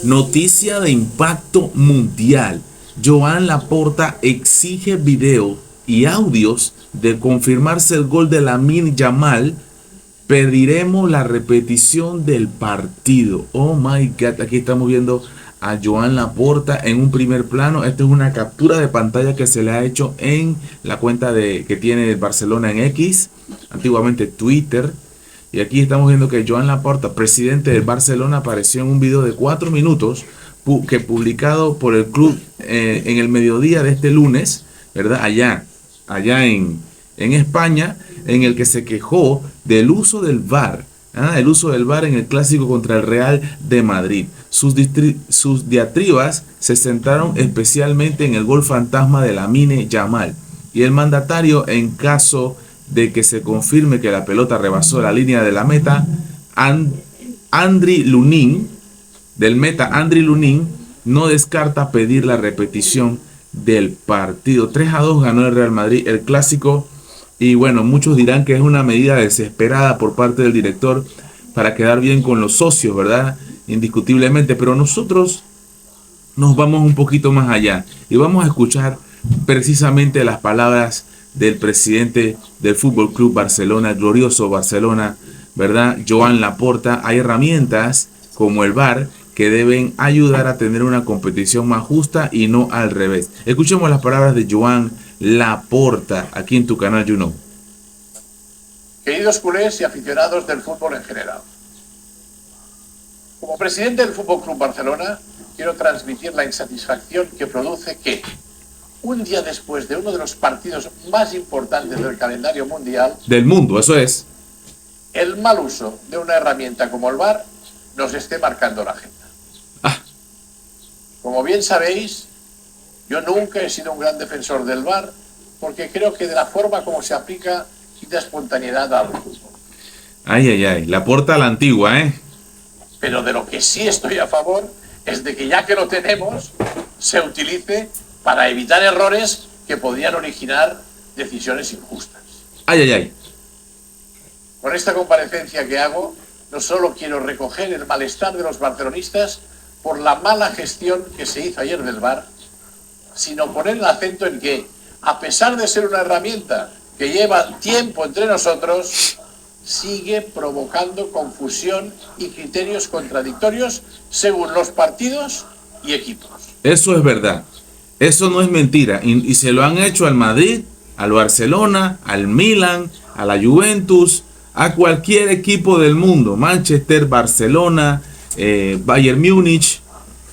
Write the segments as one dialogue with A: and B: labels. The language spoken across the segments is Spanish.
A: Noticia de impacto mundial. Joan Laporta exige video y audios de confirmarse el gol de Lamine Yamal. Pediremos la repetición del partido. Oh my God, aquí estamos viendo a Joan Laporta en un primer plano. Esta es una captura de pantalla que se le ha hecho en la cuenta que tiene el Barcelona en X, antiguamente Twitter. Y aquí estamos viendo que Joan Laporta, presidente del Barcelona, apareció en un video de 4 minutos que publicado por el club en el mediodía de este lunes, ¿verdad? Allá en España, en el que se quejó del uso del VAR, el uso del VAR en el clásico contra el Real de Madrid. Sus diatribas se centraron especialmente en el gol fantasma de Lamine Yamal, y el mandatario, en caso de que se confirme que la pelota rebasó la línea de la meta, Andriy Lunin, del meta Andriy Lunin, no descarta pedir la repetición del partido. 3-2 ganó el Real Madrid el clásico, y bueno, muchos dirán que es una medida desesperada por parte del director para quedar bien con los socios, ¿verdad? Indiscutiblemente, pero nosotros nos vamos un poquito más allá y vamos a escuchar precisamente las palabras del presidente del Fútbol Club Barcelona, el glorioso Barcelona, ¿verdad? Joan Laporta. Hay herramientas como el VAR que deben ayudar a tener una competición más justa y no al revés. Escuchemos las palabras de Joan Laporta aquí en tu canal You Know.
B: Queridos culés y aficionados del fútbol en general, como presidente del Fútbol Club Barcelona, quiero transmitir la insatisfacción que produce que, un día después de uno de los partidos más importantes del calendario mundial,
A: del mundo, eso es,
B: el mal uso de una herramienta como el VAR nos esté marcando la agenda. Como bien sabéis, yo nunca he sido un gran defensor del VAR, porque creo que de la forma como se aplica quita espontaneidad al fútbol.
A: Ay, Laporta a la antigua, ¿eh?
B: Pero de lo que sí estoy a favor es de que, ya que lo tenemos, se utilice para evitar errores que podrían originar decisiones injustas.
A: Ay.
B: Con esta comparecencia que hago, no solo quiero recoger el malestar de los barcelonistas por la mala gestión que se hizo ayer del VAR, sino poner el acento en que, a pesar de ser una herramienta que lleva tiempo entre nosotros, sigue provocando confusión y criterios contradictorios según los partidos y equipos.
A: Eso es verdad. Eso no es mentira. Y se lo han hecho al Madrid, al Barcelona, al Milan, a la Juventus, a cualquier equipo del mundo. Manchester, Barcelona, Bayern Múnich.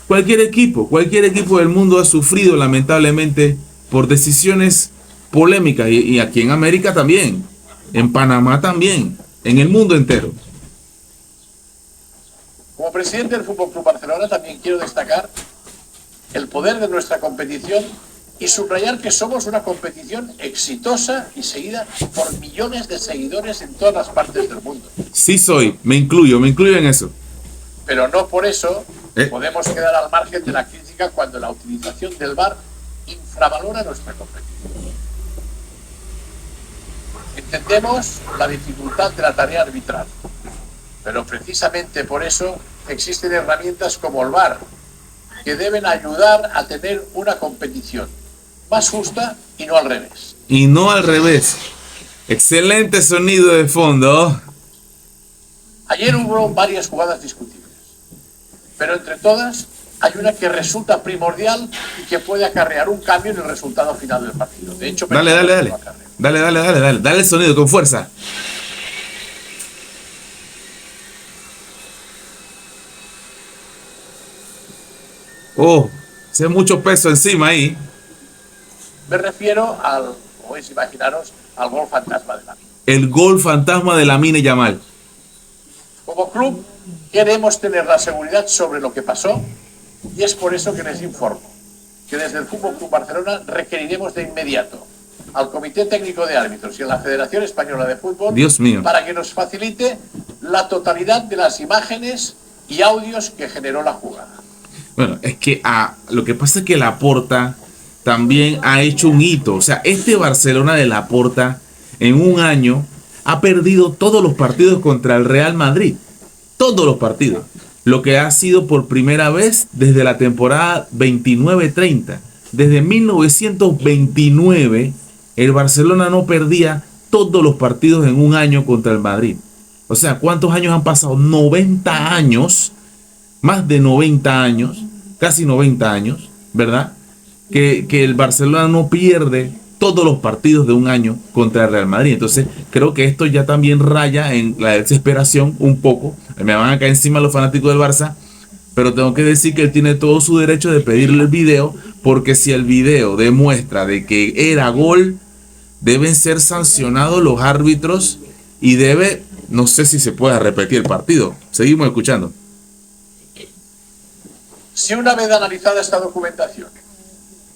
A: Cualquier equipo del mundo ha sufrido lamentablemente por decisiones polémicas. Y aquí en América también. En Panamá también. En el mundo entero.
B: Como presidente del Fútbol Club Barcelona también quiero destacar el poder de nuestra competición y subrayar que somos una competición exitosa y seguida por millones de seguidores en todas las partes del mundo.
A: Sí soy, me incluyo en eso.
B: Pero no por eso podemos quedar al margen de la crítica cuando la utilización del VAR infravalora nuestra competición. Entendemos la dificultad de la tarea arbitral, pero precisamente por eso existen herramientas como el VAR, que deben ayudar a tener una competición más justa y no al revés.
A: Y no al revés. Excelente sonido de fondo.
B: Ayer hubo varias jugadas discutibles, pero entre todas hay una que resulta primordial y que puede acarrear un cambio en el resultado final del partido. De hecho,
A: dale el sonido con fuerza. Oh, hace mucho peso encima ahí.
B: Me refiero al, como podéis imaginaros, al gol fantasma de Lamine.
A: El gol fantasma de Lamine Yamal.
B: Como club queremos tener la seguridad sobre lo que pasó, y es por eso que les informo que desde el Fútbol Club Barcelona requeriremos de inmediato al Comité Técnico de Árbitros y a la Federación Española de Fútbol,
A: Dios mío,
B: para que nos facilite la totalidad de las imágenes y audios que generó la jugada.
A: Bueno, es que lo que pasa es que Laporta también ha hecho un hito. O sea, este Barcelona de Laporta en un año ha perdido todos los partidos contra el Real Madrid. Todos los partidos. lo que ha sido por primera vez desde la temporada 29-30. Desde 1929, el Barcelona no perdía todos los partidos en un año contra el Madrid. O sea, ¿cuántos años han pasado? 90 años, más de 90 años, casi 90 años, ¿verdad? Que el Barcelona no pierde todos los partidos de un año contra el Real Madrid. Entonces, creo que esto ya también raya en la desesperación un poco. Me van a caer encima los fanáticos del Barça, pero tengo que decir que él tiene todo su derecho de pedirle el video, porque si el video demuestra de que era gol, deben ser sancionados los árbitros y no sé si se pueda repetir el partido. Seguimos escuchando.
B: Si una vez analizada esta documentación,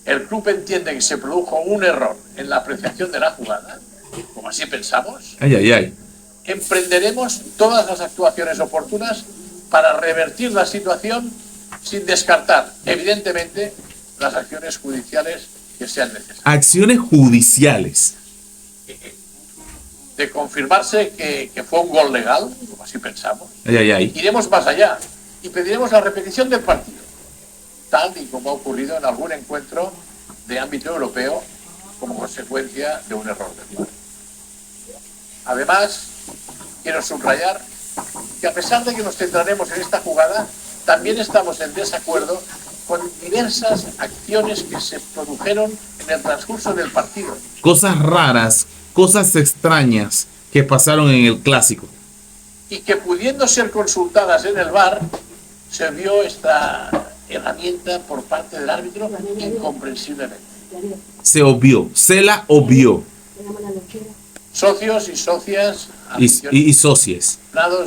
B: el club entiende que se produjo un error en la apreciación de la jugada, como así pensamos, emprenderemos todas las actuaciones oportunas para revertir la situación, sin descartar, evidentemente, las acciones judiciales que sean necesarias.
A: Acciones judiciales.
B: De confirmarse que fue un gol legal, como así pensamos, iremos más allá y pediremos la repetición del partido, tal y como ha ocurrido en algún encuentro de ámbito europeo como consecuencia de un error del VAR. Además, quiero subrayar que a pesar de que nos centraremos en esta jugada, también estamos en desacuerdo con diversas acciones que se produjeron en el transcurso del partido.
A: Cosas raras, cosas extrañas que pasaron en el clásico.
B: Y que, pudiendo ser consultadas en el VAR, se vio esta herramienta por parte del árbitro incomprensiblemente.
A: Se la obvió.
B: Socios y socias
A: y socios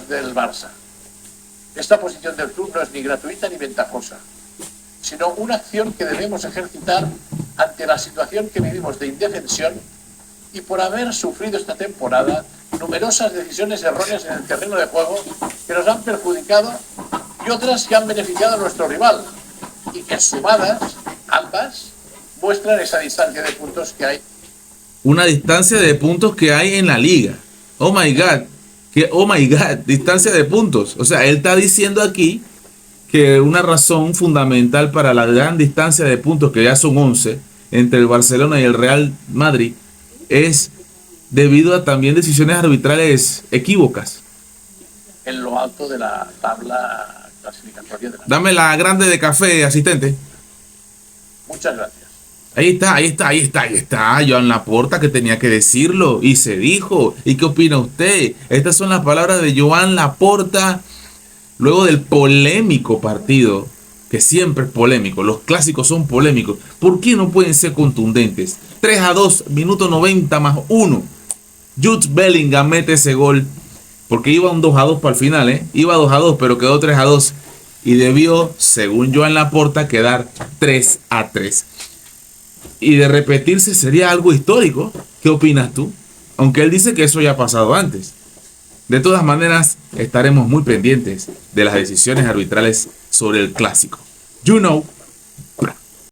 B: del Barça. Esta posición del club no es ni gratuita ni ventajosa, sino una acción que debemos ejercitar ante la situación que vivimos de indefensión y por haber sufrido esta temporada numerosas decisiones erróneas en el terreno de juego que nos han perjudicado y otras que han beneficiado a nuestro rival, y que sumadas, ambas, muestran esa distancia de puntos que hay.
A: Una distancia de puntos que hay en la liga. Oh my God. Oh my God, distancia de puntos. O sea, él está diciendo aquí que una razón fundamental para la gran distancia de puntos, que ya son 11, entre el Barcelona y el Real Madrid, es debido a también decisiones arbitrales equívocas.
B: En lo alto de la tabla clasificatoria.
A: Dame la grande de café, asistente.
B: Muchas gracias.
A: Ahí está. Joan Laporta, que tenía que decirlo y se dijo. ¿Y qué opina usted? Estas son las palabras de Joan Laporta luego del polémico partido, que siempre es polémico. Los clásicos son polémicos. ¿Por qué no pueden ser contundentes? 3-2, minuto 90 más 1. Jude Bellingham mete ese gol porque iba un 2-2 para el final, ¿eh? Iba 2-2, pero quedó 3-2 y debió, según Joan Laporta, quedar 3-3. Y de repetirse sería algo histórico. ¿Qué opinas tú? Aunque él dice que eso ya ha pasado antes. De todas maneras, estaremos muy pendientes de las decisiones arbitrales sobre el clásico. You know.